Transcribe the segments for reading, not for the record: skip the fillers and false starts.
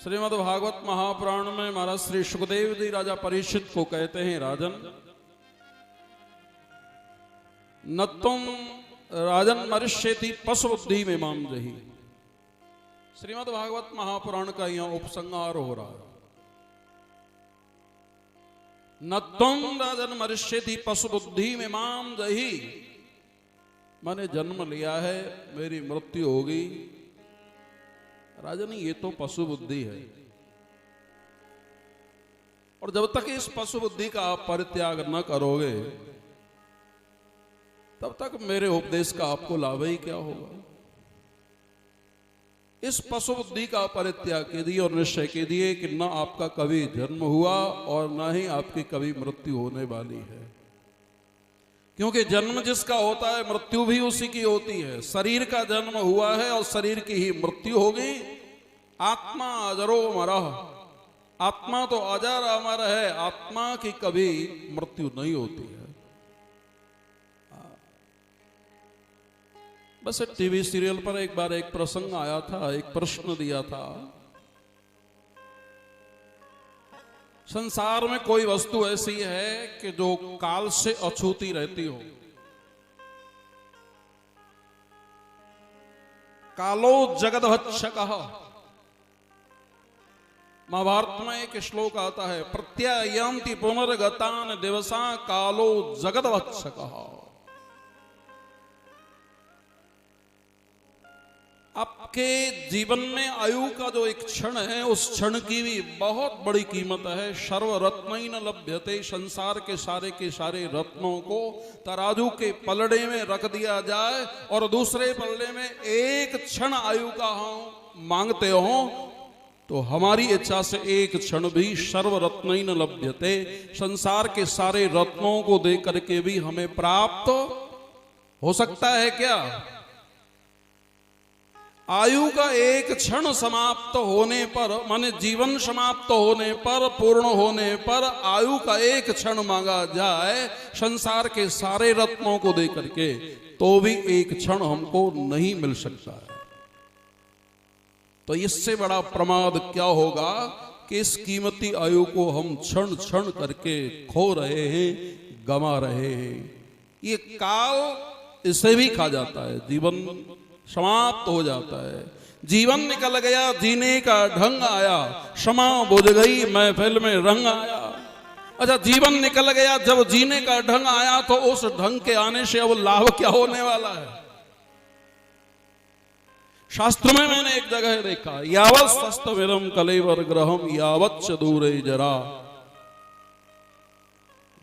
श्रीमद् भागवत महापुराण में महाराज श्री सुखदेव जी राजा परीक्षित को कहते हैं, राजन न तुम राजन मरिष्यति पशु बुद्धि में माम जही। श्रीमद् भागवत महापुराण का यहां उपसंहार हो रहा है। न तुम राजन मरिष्यति पशु बुद्धि में माम जही, मैंने जन्म लिया है, मेरी मृत्यु होगी। राजन ये तो पशु बुद्धि है, और जब तक इस पशु बुद्धि का आप परित्याग न करोगे तब तक मेरे उपदेश का आपको लाभ ही क्या होगा। इस पशु बुद्धि का परित्याग कीजिए और निश्चय कीजिए कि न आपका कभी जन्म हुआ और न ही आपकी कभी मृत्यु होने वाली है, क्योंकि जन्म जिसका होता है मृत्यु भी उसी की होती है। शरीर का जन्म हुआ है और शरीर की ही मृत्यु होगी। आत्मा अजरो अमरः, आत्मा तो अजर अमर है, आत्मा की कभी मृत्यु नहीं होती है। बस टीवी सीरियल पर एक बार एक प्रसंग आया था, एक प्रश्न दिया था, संसार में कोई वस्तु ऐसी है कि जो काल से अछूती रहती हो। कालो जगद्भक्षकः, महाभारत में एक श्लोक आता है, प्रत्ययन्ति पुनर्गतान दिवसा कालो जगद्भक्षकः। आपके जीवन में आयु का जो एक क्षण है, उस क्षण की भी बहुत बड़ी कीमत है। सर्वरत्नैन लभ्यते, संसार के सारे रत्नों को तराजू के पलड़े में रख दिया जाए और दूसरे पलड़े में एक क्षण आयु का हम मांगते हो तो हमारी इच्छा से एक क्षण भी सर्वरत्नैन लभ्यते, संसार के सारे रत्नों को दे करके भी हमें प्राप्त हो सकता है क्या? आयु का एक क्षण समाप्त होने पर, माने जीवन समाप्त होने पर, पूर्ण होने पर आयु का एक क्षण मांगा जाए संसार के सारे रत्नों को दे करके, तो भी एक क्षण हमको नहीं मिल सकता है। तो इससे बड़ा प्रमाद क्या होगा कि इस कीमती आयु को हम क्षण क्षण करके खो रहे हैं, गंवा रहे हैं। ये काल इसे भी खा जाता है, जीवन समाप्त हो जाता है। जीवन निकल गया, जीने का ढंग आया, क्षमा बुझ गई, महफिल में रंग आया। अच्छा, जीवन निकल गया, जब जीने का ढंग आया तो उस ढंग के आने से अब लाभ क्या होने वाला है? शास्त्र में मैंने एक जगह देखा, यावत् सस्तमिदं कलेवर ग्रहम यावच्च दूरे जरा।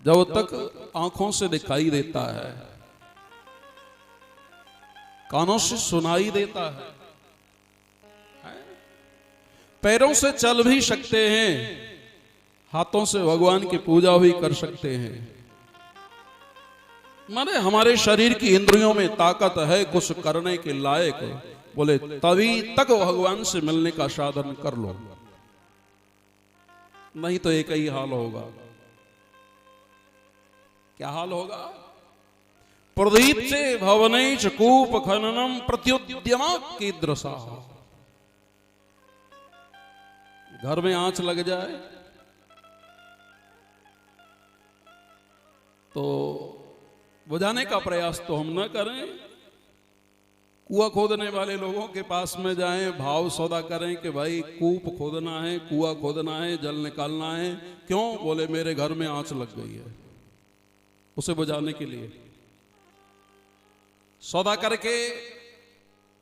जब तक आंखों से दिखाई देता है, कानों से सुनाई देता है, पैरों से चल भी सकते हैं, हाथों से भगवान की पूजा भी कर सकते हैं, माने हमारे शरीर की इंद्रियों में ताकत है कुछ करने के लायक, बोले तभी तक भगवान से मिलने का साधन कर लो, नहीं तो एक ही हाल होगा। क्या हाल होगा? प्रदीप से भवनेच कूप खननम प्रत्युद्यमा कीदृशा। घर में आंच लग जाए तो बुझाने का प्रयास तो हम न करें, कुआं खोदने वाले लोगों के पास में जाएं, भाव सौदा करें कि भाई कूप खोदना है, कुआं खोदना है, जल निकालना है। क्यों? बोले मेरे घर में आंच लग गई है, उसे बुझाने के लिए सौदा करके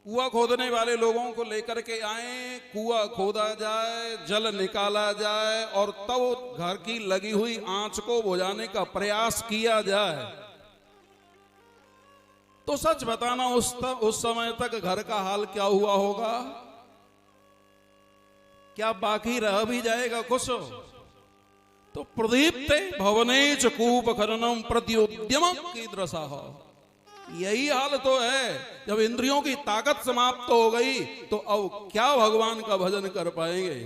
कुआं खोदने वाले लोगों को लेकर के आए, कुआं खोदा जाए, जल निकाला जाए और तब घर की लगी हुई आंच को बुझाने का प्रयास किया जाए। तो सच बताना उस समय तक घर का हाल क्या हुआ होगा? क्या बाकी रह भी जाएगा कुछ? तो प्रदीप्ते भवनेच कूप खननम प्रत्युद्यम कीदृशः। यही हाल तो है। जब इंद्रियों की ताकत समाप्त हो गई तो अब क्या भगवान का भजन कर पाएंगे?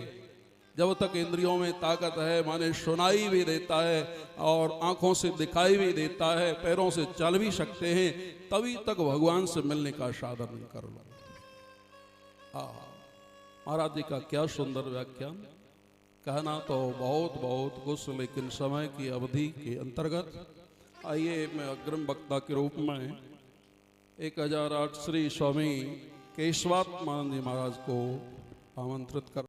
जब तक इंद्रियों में ताकत है, माने सुनाई भी देता है और आंखों से दिखाई भी देता है, पैरों से चल भी सकते हैं, तभी तक भगवान से मिलने का साधन कर लो। महाराज जी का क्या सुंदर व्याख्यान। कहना तो बहुत बहुत कुछ, लेकिन समय की अवधि के अंतर्गत आइए मैं अग्रिम वक्ता के रूप में 1008 श्री स्वामी केशवात्मानंद जी महाराज को आमंत्रित कर